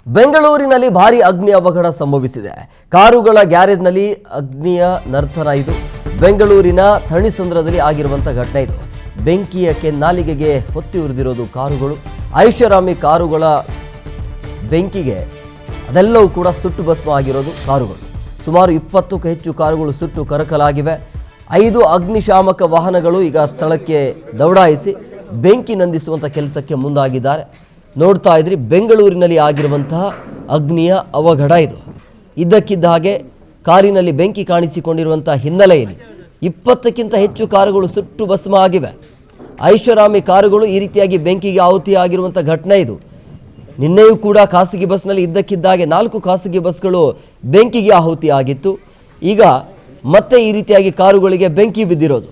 ಬೆಂಗಳೂರಿನಲ್ಲಿ ಭಾರಿ ಅಗ್ನಿ ಅವಘಡ ಸಂಭವಿಸಿದೆ. ಕಾರುಗಳ ಗ್ಯಾರೇಜ್ನಲ್ಲಿ ಅಗ್ನಿಯ ನರ್ತನ ಇದು. ಬೆಂಗಳೂರಿನ ಥಣಿಸಂದ್ರದಲ್ಲಿ ಆಗಿರುವಂತಹ ಘಟನೆ ಇದು. ಬೆಂಕಿಯ ಕೆನ್ನಾಲಿಗೆಗೆ ಹೊತ್ತಿ ಉರಿದಿರೋದು ಕಾರುಗಳು. ಐಷಾರಾಮಿ ಕಾರುಗಳ ಬೆಂಕಿಗೆ ಅದೆಲ್ಲವೂ ಕೂಡ ಸುಟ್ಟು ಭಸ್ಮ ಆಗಿರೋದು ಕಾರುಗಳು. ಸುಮಾರು 20ಕ್ಕೂ ಹೆಚ್ಚು ಕಾರುಗಳು ಸುಟ್ಟು ಕರಕಲಾಗಿವೆ. 5 ಅಗ್ನಿಶಾಮಕ ವಾಹನಗಳು ಈಗ ಸ್ಥಳಕ್ಕೆ ದೌಡಾಯಿಸಿ ಬೆಂಕಿ ನಂದಿಸುವಂಥ ಕೆಲಸಕ್ಕೆ ಮುಂದಾಗಿದ್ದಾರೆ. ನೋಡ್ತಾ ಇದ್ರಿ, ಬೆಂಗಳೂರಿನಲ್ಲಿ ಆಗಿರುವಂತಹ ಅಗ್ನಿಯ ಅವಘಡ ಇದು. ಇದ್ದಕ್ಕಿದ್ದ ಹಾಗೆ ಕಾರಿನಲ್ಲಿ ಬೆಂಕಿ ಕಾಣಿಸಿಕೊಂಡಿರುವಂಥ ಹಿನ್ನೆಲೆಯಲ್ಲಿ 20ಕ್ಕಿಂತ ಹೆಚ್ಚು ಕಾರುಗಳು ಸುಟ್ಟು ಭಸ್ಮ ಆಗಿವೆ. ಐಷಾರಾಮಿ ಕಾರುಗಳು ಈ ರೀತಿಯಾಗಿ ಬೆಂಕಿಗೆ ಆಹುತಿಯಾಗಿರುವಂಥ ಘಟನೆ ಇದು. ನಿನ್ನೆಯೂ ಕೂಡ ಖಾಸಗಿ ಬಸ್ನಲ್ಲಿ ಇದ್ದಕ್ಕಿದ್ದಾಗೆ 4 ಖಾಸಗಿ ಬಸ್ಗಳು ಬೆಂಕಿಗೆ ಆಹುತಿಯಾಗಿತ್ತು. ಈಗ ಮತ್ತೆ ಈ ರೀತಿಯಾಗಿ ಕಾರುಗಳಿಗೆ ಬೆಂಕಿ ಬಿದ್ದಿರೋದು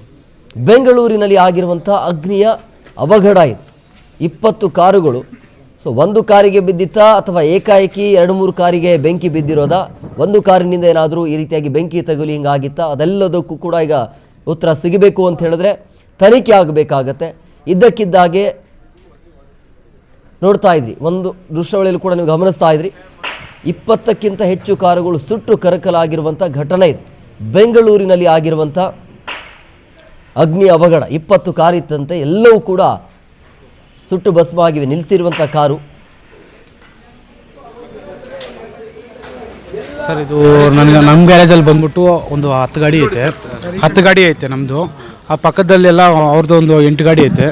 ಬೆಂಗಳೂರಿನಲ್ಲಿ ಆಗಿರುವಂಥ ಅಗ್ನಿಯ ಅವಘಡ ಇದು. 20 ಕಾರುಗಳು. ಒಂದು ಕಾರಿಗೆ ಬಿದ್ದಿತ್ತಾ ಅಥವಾ ಏಕಾಏಕಿ 2-3 ಕಾರಿಗೆ ಬೆಂಕಿ ಬಿದ್ದಿರೋದಾ, ಒಂದು ಕಾರಿನಿಂದ ಏನಾದರೂ ಈ ರೀತಿಯಾಗಿ ಬೆಂಕಿ ತಗುಲಿ ಹಿಂಗಾಗಿತ್ತಾ, ಅದೆಲ್ಲದಕ್ಕೂ ಕೂಡ ಈಗ ಉತ್ತರ ಸಿಗಬೇಕು ಅಂತ ಹೇಳಿದ್ರೆ ತನಿಖೆ ಆಗಬೇಕಾಗತ್ತೆ. ಇದ್ದಕ್ಕಿದ್ದಾಗೆ ನೋಡ್ತಾ ಇದ್ರಿ, ಒಂದು ದೃಶ್ಯಾವಳಿಯಲ್ಲಿ ಕೂಡ ನೀವು ಗಮನಿಸ್ತಾ ಇದ್ರಿ, 20ಕ್ಕಿಂತ ಹೆಚ್ಚು ಕಾರುಗಳು ಸುಟ್ಟು ಕರಕಲಾಗಿರುವಂಥ ಘಟನೆ ಇದೆ. ಬೆಂಗಳೂರಿನಲ್ಲಿ ಆಗಿರುವಂಥ ಅಗ್ನಿ ಅವಘಡ. 20 ಕಾರಿತ್ತಂತೆ, ಎಲ್ಲವೂ ಕೂಡ ಸುಟ್ಟು ಭಸ್ಮ ಆಗಿವೆ. ನಿಲ್ಲಿಸಿರುವಂಥ ಕಾರು ಸರ್, ಇದು ನಮ್ಮ ಗ್ಯಾರೇಜಲ್ಲಿ ಬಂದ್ಬಿಟ್ಟು ಒಂದು 10 ಗಾಡಿ ಐತೆ ನಮ್ಮದು. ಆ ಪಕ್ಕದಲ್ಲೆಲ್ಲ ಅವ್ರದ್ದು ಒಂದು 8 ಗಾಡಿ ಐತೆ.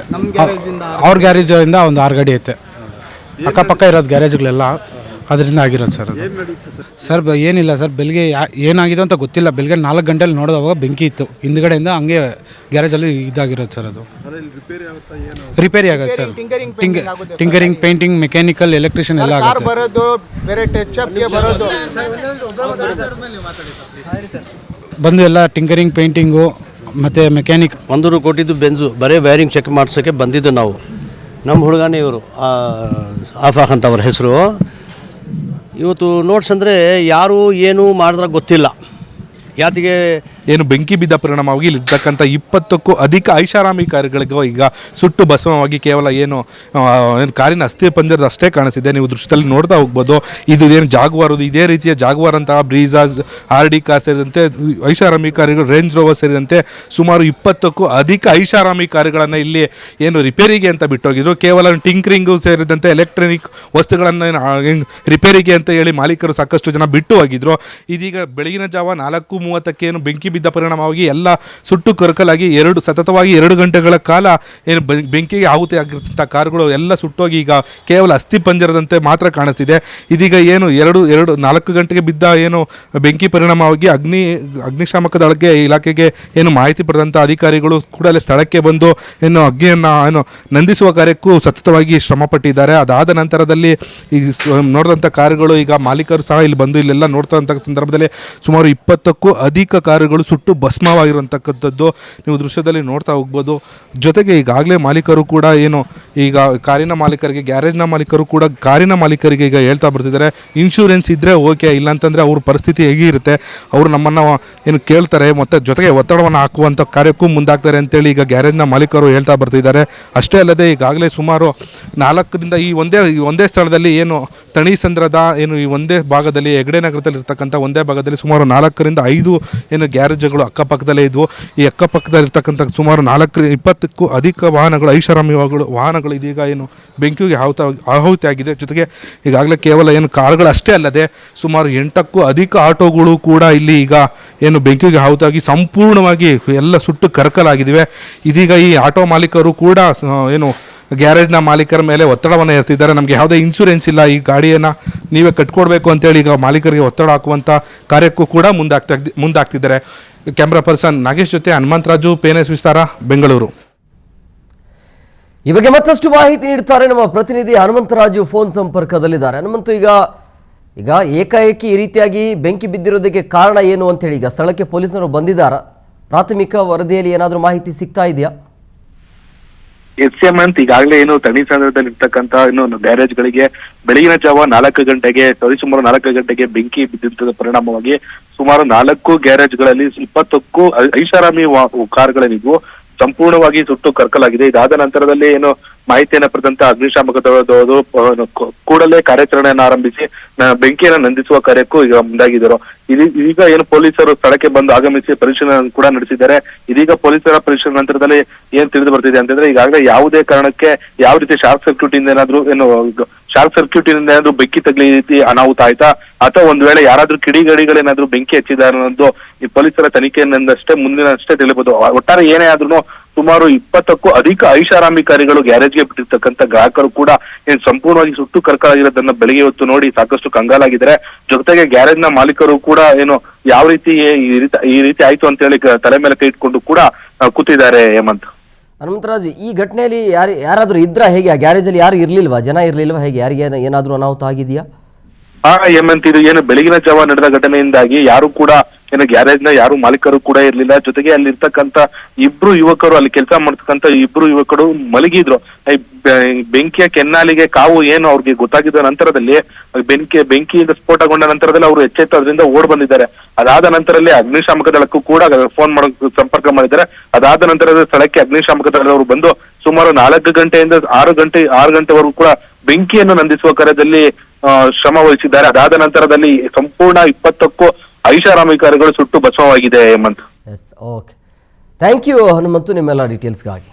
ಅವ್ರ ಗ್ಯಾರೇಜಿಂದ ಒಂದು 6 ಗಾಡಿ ಐತೆ. ಅಕ್ಕಪಕ್ಕ ಇರೋದು ಗ್ಯಾರೇಜ್ಗಳೆಲ್ಲ ಅದರಿಂದ ಆಗಿರೋದು ಸರ್. ಅದು ಸರ್ ಏನಿಲ್ಲ ಸರ್, ಬೆಳಿಗ್ಗೆ ಏನಾಗಿದೆ ಅಂತ ಗೊತ್ತಿಲ್ಲ. ಬೆಳಿಗ್ಗೆ 4 ಗಂಟೆಲಿ ನೋಡಿದವಾಗ ಬೆಂಕಿ ಇತ್ತು. ಹಿಂದ್ಗಡೆಯಿಂದ ಹಂಗೆ ಗ್ಯಾರೇಜಲ್ಲಿ ಇದಾಗಿರೋದು ಸರ್. ಅದು ರಿಪೇರಿ ಆಗುತ್ತೆ sir. Tinkering, painting, mechanical, electrician ಎಲ್ಲ ಆಗುತ್ತೆ. ಬಂದು ಎಲ್ಲ ಟಿಂಕರಿಂಗ್, ಪೇಂಟಿಂಗು ಮತ್ತು ಮೆಕ್ಯಾನಿಕ್. 100 ಕೋಟಿದು ಬೆಂಜು ಬರೀ ವೈರಿಂಗ್ ಚೆಕ್ ಮಾಡ್ಸೋಕ್ಕೆ ಬಂದಿದ್ದು ನಾವು. ನಮ್ಮ ಹುಡುಗನೇ ಇವರು ಆಫಾಕ್ ಅಂತ ಅವ್ರ ಹೆಸರು. ಇವತ್ತು ನೋಟ್ಸ್ ಅಂದರೆ ಯಾರು ಏನು ಮಾಡಿದ್ರೆ ಗೊತ್ತಿಲ್ಲ. ಯಾತಿಗೆ ಏನು ಬೆಂಕಿ ಬಿದ್ದ ಪರಿಣಾಮವಾಗಿ ಇಲ್ಲಿರ್ತಕ್ಕಂಥ 20ಕ್ಕೂ ಅಧಿಕ ಐಷಾರಾಮಿ ಕಾರುಗಳಿಗೂ ಈಗ ಸುಟ್ಟು ಭಸ್ಮವಾಗಿ ಕೇವಲ ಏನು ಕಾರಿನ ಅಸ್ಥಿ ಪಂಜರದ ಅಷ್ಟೇ ಕಾಣಿಸಿದೆ. ನೀವು ದೃಶ್ಯದಲ್ಲಿ ನೋಡ್ತಾ ಹೋಗ್ಬೋದು. ಇದು ಏನು ಜಾಗ್ವಾರ್, ಇದೇ ರೀತಿಯ ಜಾಗ್ವಾರ್ ಅಂತಹ ಬ್ರೀಜಾಸ್, RD ಕಾರ್ ಸೇರಿದಂತೆ ಐಷಾರಾಮಿ ಕಾರುಗಳು, ರೇಂಜ್ ರೋವರ್ ಸೇರಿದಂತೆ ಸುಮಾರು 20ಕ್ಕೂ ಅಧಿಕ ಐಷಾರಾಮಿ ಕಾರುಗಳನ್ನು ಇಲ್ಲಿ ಏನು ರಿಪೇರಿಗೆ ಅಂತ ಬಿಟ್ಟೋಗಿದ್ರು. ಕೇವಲ ಟಿಂಕರಿಂಗು ಸೇರಿದಂತೆ ಎಲೆಕ್ಟ್ರಾನಿಕ್ ವಸ್ತುಗಳನ್ನು ರಿಪೇರಿಗೆ ಅಂತ ಹೇಳಿ ಮಾಲೀಕರು ಸಾಕಷ್ಟು ಜನ ಬಿಟ್ಟು ಹೋಗಿದ್ರು. ಇದೀಗ ಬೆಳಗಿನ ಜಾವ 4:30ಕ್ಕೆ ಏನು ಬೆಂಕಿ ಬಿದ್ದ ಪರಿಣಾಮವಾಗಿ ಎಲ್ಲ ಸುಟ್ಟು ಕರಕಲಾಗಿ ಸತತವಾಗಿ 2 ಗಂಟೆಗಳ ಕಾಲ ಏನು ಬೆಂಕಿಗೆ ಆಹುತಿ ಆಗಿರ್ತಂಥ ಕಾರುಗಳು ಎಲ್ಲ ಸುಟ್ಟೋಗಿ ಈಗ ಕೇವಲ ಅಸ್ಥಿ ಪಂಜರದಂತೆ ಮಾತ್ರ ಕಾಣಿಸ್ತಿದೆ. ಇದೀಗ ಏನು 4 ಗಂಟೆಗೆ ಬಿದ್ದ ಏನು ಬೆಂಕಿ ಪರಿಣಾಮವಾಗಿ ಅಗ್ನಿಶಾಮಕ ದಳಕ್ಕೆ ಇಲಾಖೆಗೆ ಏನು ಮಾಹಿತಿ ಪಡೆದಂಥ ಅಧಿಕಾರಿಗಳು ಕೂಡಲೇ ಸ್ಥಳಕ್ಕೆ ಬಂದು ಏನು ಅಗ್ನಿಯನ್ನು ಏನು ನಂದಿಸುವ ಕಾರ್ಯಕ್ಕೂ ಸತತವಾಗಿ ಶ್ರಮ ಪಟ್ಟಿದ್ದಾರೆ. ಅದಾದ ನಂತರದಲ್ಲಿ ಈ ನೋಡಿದಂಥ ಕಾರುಗಳು ಈಗ ಮಾಲೀಕರು ಸಹ ಇಲ್ಲಿ ಬಂದು ಇಲ್ಲೆಲ್ಲ ನೋಡ್ತಾ ಸಂದರ್ಭದಲ್ಲಿ ಸುಮಾರು 20ಕ್ಕೂ ಅಧಿಕ ಕಾರುಗಳು ಸುಟ್ಟು ಭಸ್ಮವಾಗಿರುವಂತಕ್ಕಂಥದ್ದು ನೀವು ದೃಶ್ಯದಲ್ಲಿ ನೋಡ್ತಾ ಹೋಗ್ಬೋದು. ಜೊತೆಗೆ ಈಗಾಗಲೇ ಮಾಲೀಕರು ಕೂಡ ಏನು ಈಗ ಕಾರಿನ ಮಾಲೀಕರಿಗೆ, ಗ್ಯಾರೇಜ್ನ ಮಾಲೀಕರು ಕೂಡ ಕಾರಿನ ಮಾಲೀಕರಿಗೆ ಈಗ ಹೇಳ್ತಾ ಬರ್ತಿದ್ದಾರೆ, ಇನ್ಶೂರೆನ್ಸ್ ಇದ್ದರೆ ಓಕೆ, ಇಲ್ಲಾಂತಂದರೆ ಅವ್ರ ಪರಿಸ್ಥಿತಿ ಹೇಗಿರುತ್ತೆ, ಅವರು ನಮ್ಮನ್ನು ಏನು ಕೇಳ್ತಾರೆ, ಮತ್ತು ಜೊತೆಗೆ ಒತ್ತಡವನ್ನು ಹಾಕುವಂಥ ಕಾರ್ಯಕ್ಕೂ ಮುಂದಾಗ್ತಾರೆ ಅಂತೇಳಿ ಈಗ ಗ್ಯಾರೇಜ್ನ ಮಾಲೀಕರು ಹೇಳ್ತಾ ಬರ್ತಿದ್ದಾರೆ. ಅಷ್ಟೇ ಅಲ್ಲದೆ ಈಗಾಗಲೇ ಸುಮಾರು 4ರಿಂದ ಈ ಒಂದೇ ಸ್ಥಳದಲ್ಲಿ ಏನು ಥಣಿಸಂದ್ರದ ಏನು ಈ ಒಂದೇ ಭಾಗದಲ್ಲಿ ಹೆಗ್ಡೆ ನಗರದಲ್ಲಿ ಇರ್ತಕ್ಕಂಥ ಒಂದೇ ಭಾಗದಲ್ಲಿ ಸುಮಾರು 4ರಿಂದ 5 ಏನು ಗ್ಯಾರೇಜ್ಗಳು ಅಕ್ಕಪಕ್ಕದಲ್ಲೇ ಇದ್ವು. ಈ ಅಕ್ಕಪಕ್ಕದಲ್ಲಿರ್ತಕ್ಕಂಥ ಸುಮಾರು 20ಕ್ಕೂ ಅಧಿಕ ವಾಹನಗಳು, ಐಷಾರಾಮಿ ವಾಹನಗಳು ಇದೀಗ ಏನು ಬೆಂಕಿಗೆ ಆಹುತಿ ಆಗಿದೆ. ಜೊತೆಗೆ ಈಗಾಗಲೇ ಕೇವಲ ಏನು ಕಾರುಗಳು ಅಷ್ಟೇ ಅಲ್ಲದೆ ಸುಮಾರು 8ಕ್ಕೂ ಅಧಿಕ ಆಟೋಗಳು ಕೂಡ ಇಲ್ಲಿ ಈಗ ಏನು ಬೆಂಕಿಗೆ ಆಹುತಿಯಾಗಿ ಸಂಪೂರ್ಣವಾಗಿ ಎಲ್ಲ ಸುಟ್ಟು ಕರಕಲಾಗಿವೆ. ಇದೀಗ ಈ ಆಟೋ ಮಾಲೀಕರು ಕೂಡ ಏನು ಗ್ಯಾರೇಜ್ನ ಮಾಲೀಕರ ಮೇಲೆ ಒತ್ತಡವನ್ನು ಹೇರ್ತಿದ್ದಾರೆ. ನಮಗೆ ಯಾವುದೇ ಇನ್ಶೂರೆನ್ಸ್ ಇಲ್ಲ, ಈ ಗಾಡಿಯನ್ನು ನೀವೇ ಕಟ್ಕೊಡ್ಬೇಕು ಅಂತೇಳಿ ಈಗ ಮಾಲೀಕರಿಗೆ ಒತ್ತಡ ಹಾಕುವಂಥ ಕಾರ್ಯಕ್ಕೂ ಕೂಡ ಮುಂದಾಗ್ತಿದ್ದಾರೆ. ಕ್ಯಾಮ್ರಾ ಪರ್ಸನ್ ನಾಗೇಶ್ ಜೊತೆ ಹನುಮಂತರಾಜು, PNS ವಿಸ್ತಾರ, ಬೆಂಗಳೂರು. ಈ ಬಗ್ಗೆ ಮತ್ತಷ್ಟು ಮಾಹಿತಿ ನೀಡ್ತಾರೆ ನಮ್ಮ ಪ್ರತಿನಿಧಿ ಹನುಮಂತರಾಜು ಫೋನ್ ಸಂಪರ್ಕದಲ್ಲಿದ್ದಾರೆ. ಹನುಮಂತು, ಈಗ ಏಕಾಏಕಿ ಈ ರೀತಿಯಾಗಿ ಬೆಂಕಿ ಬಿದ್ದಿರೋದಕ್ಕೆ ಕಾರಣ ಏನು ಅಂತೇಳಿ ಈಗ ಸ್ಥಳಕ್ಕೆ ಪೊಲೀಸರು ಬಂದಿದ್ದಾರಾ? ಪ್ರಾಥಮಿಕ ವರದಿಯಲ್ಲಿ ಏನಾದರೂ ಮಾಹಿತಿ ಸಿಗ್ತಾ ಇದೆಯಾ? SMಂತ್ ಈಗಾಗಲೇ ಏನು ಥಣಿಸಂದ್ರದಲ್ಲಿ ಇರ್ತಕ್ಕಂಥ ಇನ್ನು ಗ್ಯಾರೇಜ್ಗಳಿಗೆ ಬೆಳಗಿನ ಜಾವ 4 ಗಂಟೆಗೆ ಸುಮಾರು 4 ಗಂಟೆಗೆ ಬೆಂಕಿ ಬಿದ್ದಂತ ಪರಿಣಾಮವಾಗಿ ಸುಮಾರು 4 ಗ್ಯಾರೇಜ್ಗಳಲ್ಲಿ 20ಕ್ಕೂ ಐಷಾರಾಮಿ ಕಾರುಗಳೇನಿದ್ವು ಸಂಪೂರ್ಣವಾಗಿ ಸುಟ್ಟು ಕರ್ಕಲಾಗಿದೆ. ಇದಾದ ನಂತರದಲ್ಲಿ ಏನು ಮಾಹಿತಿಯನ್ನು ಪಡೆದಂತ ಅಗ್ನಿಶಾಮಕ ದಳದವರು ಕೂಡಲೇ ಕಾರ್ಯಾಚರಣೆಯನ್ನು ಆರಂಭಿಸಿ ಬೆಂಕಿಯನ್ನು ನಂದಿಸುವ ಕಾರ್ಯಕ್ಕೂ ಈಗ ಮುಂದಾಗಿದ್ದರು. ಈಗ ಏನು ಪೊಲೀಸರು ಸ್ಥಳಕ್ಕೆ ಬಂದು ಆಗಮಿಸಿ ಪರಿಶೀಲನೆ ಕೂಡ ನಡೆಸಿದ್ದಾರೆ. ಇದೀಗ ಪೊಲೀಸರ ಪರಿಶೀಲನೆ ನಂತರದಲ್ಲಿ ಏನ್ ತಿಳಿದು ಬರ್ತಿದೆ ಅಂತಂದ್ರೆ ಈಗಾಗಲೇ ಯಾವುದೇ ಕಾರಣಕ್ಕೆ ಯಾವ ರೀತಿ ಶಾರ್ಟ್ ಸರ್ಕ್ಯೂಟ್ ಇಂದ ಏನಾದ್ರೂ ಬೆಂಕಿ ತಗಲಿ ರೀತಿ ಅನಾಹುತ ಆಯ್ತಾ ಅಥವಾ ಒಂದ್ ವೇಳೆ ಯಾರಾದ್ರೂ ಕಿಡಿಗೇಡಿಗಳೇನಾದ್ರೂ ಬೆಂಕಿ ಹಚ್ಚಿದ್ದಾರೆ ಅನ್ನೋದು ಈ ಪೊಲೀಸರ ತನಿಖೆಯಿಂದಷ್ಟೇ ಮುಂದಿನಷ್ಟೇ ತಿಳಿಬಹುದು. ಒಟ್ಟಾರೆ ಏನೇ ಆದ್ರೂ ಸುಮಾರು 20ಕ್ಕೂ ಅಧಿಕ ಐಷಾರಾಮಿಕಾರಿಗಳು ಗ್ಯಾರೇಜ್ಗೆ ಬಿಟ್ಟಿರ್ತಕ್ಕಂಥ ಗ್ರಾಹಕರು ಕೂಡ ಏನ್ ಸಂಪೂರ್ಣವಾಗಿ ಸುಟ್ಟು ಕರ್ಕಲಾಗಿರೋದನ್ನ ಬೆಳಿಗ್ಗೆ ಹೊತ್ತು ನೋಡಿ ಸಾಕಷ್ಟು ಕಂಗಾಲಾಗಿದ್ದಾರೆ. ಜೊತೆಗೆ ಗ್ಯಾರೇಜ್ನ ಮಾಲೀಕರು ಕೂಡ ಏನು ಯಾವ ರೀತಿ ಈ ರೀತಿ ಆಯ್ತು ಅಂತ ಹೇಳಿ ತಲೆ ಮೇಲೆ ಕೈ ಇಟ್ಕೊಂಡು ಕೂಡ ಕೂತಿದ್ದಾರೆ. ಹೇಮಂತ್, ಹನುಮಂತರಾಜ್, ಈ ಘಟನೆಯಲ್ಲಿ ಯಾರಾದ್ರೂ ಇದ್ರಾ? ಹೇಗೆ ಆ ಗ್ಯಾರೇಜ್ ಅಲ್ಲಿ ಯಾರು ಇರ್ಲಿಲ್ವಾ? ಜನ ಇರ್ಲಿಲ್ವಾ? ಹೇಗೆ ಯಾರಿಗೆ ಏನಾದ್ರೂ ಅನಾಹುತ ಆಗಿದೆಯಾ? ಹೇಮಂತ್, ಇದು ಏನು ಬೆಳಗಿನ ಜಾವ ನಡೆದ ಘಟನೆಯಿಂದಾಗಿ ಯಾರು ಕೂಡ ಏನು ಗ್ಯಾರೇಜ್ ನ ಯಾರು ಮಾಲೀಕರು ಕೂಡ ಇರ್ಲಿಲ್ಲ. ಜೊತೆಗೆ ಅಲ್ಲಿ ಇರ್ತಕ್ಕಂತ ಇಬ್ರು ಯುವಕರು, ಅಲ್ಲಿ ಕೆಲಸ ಮಾಡ್ತಕ್ಕಂತ ಇಬ್ರು ಯುವಕರು ಮಲಗಿದ್ರು. ಬೆಂಕಿಯ ಕೆನ್ನಾಲಿಗೆ ಕಾವು ಏನು ಅವ್ರಿಗೆ ಗೊತ್ತಾಗಿದ್ದ ನಂತರದಲ್ಲಿ ಬೆಂಕಿಯಿಂದ ಸ್ಫೋಟಗೊಂಡ ನಂತರದಲ್ಲಿ ಅವರು ಎಚ್ಚೆತ್ತು ಅದರಿಂದ ಓಡ್ ಬಂದಿದ್ದಾರೆ. ಅದಾದ ನಂತರದಲ್ಲಿ ಅಗ್ನಿಶಾಮಕ ದಳಕ್ಕೂ ಕೂಡ ಫೋನ್ ಮಾಡೋಕೆ ಸಂಪರ್ಕ ಮಾಡಿದ್ದಾರೆ. ಅದಾದ ನಂತರದ ಸ್ಥಳಕ್ಕೆ ಅಗ್ನಿಶಾಮಕ ದಳದವರು ಬಂದು ಸುಮಾರು 4 ಗಂಟೆಯಿಂದ 6 ಗಂಟೆವರೆಗೂ ಕೂಡ ಬೆಂಕಿಯನ್ನು ನಂದಿಸುವ ಕಾರ್ಯದಲ್ಲಿ ಶ್ರಮ ವಹಿಸಿದ್ದಾರೆ. ಅದಾದ ನಂತರದಲ್ಲಿ ಸಂಪೂರ್ಣ 20ಕ್ಕೂ ಐಷಾರಾಮಿಕಾರಿಗಳು ಸುಟ್ಟು ಭಸ್ಮವಾಗಿದೆ. Hemanth, yes, okay, thank you Hanumanthu ನಿಮ್ಮೆಲ್ಲ ಡೀಟೇಲ್ಸ್ಗಾಗಿ.